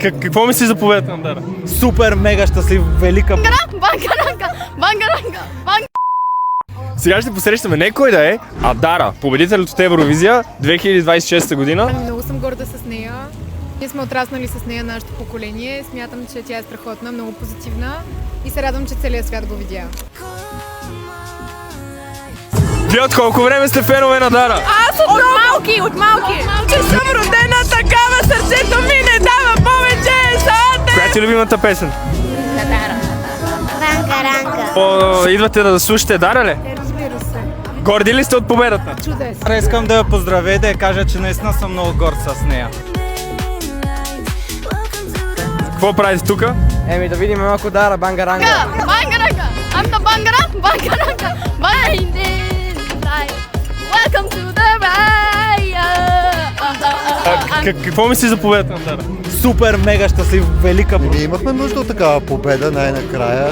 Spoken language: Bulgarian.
Какво мислиш за победата на Дара? Супер, мега щастлив, велика. Сега ще посрещаме не кой да е, а Дара, победителят от Евровизия 2026 година. Много съм горда с нея. Ние сме отраснали с нея нашето поколение. Смятам, че тя е страхотна, много позитивна и се радвам, че целият свят го видя. Вие от колко време сте фенове на Дара? Аз от малки! Че съм родена такава, сърцето ми не дава повече сате! Коя ти е любимата песен? На Дара. Ранка. Идвате да слушате Дара ли? Разбира се. Горди ли сте от победата? Чудесно. Искам да я поздравя и да я кажа, че наистина съм много горд с нея. Какво правите тука? Еми да видим малко Дара, бангаранга. Бангаранга! I'm the bangaranga! Welcome to the ride! Какво мислиш за победата на Дара? Супер, мега щастлив, велика. Ние имахме нужда от такава победа най-накрая.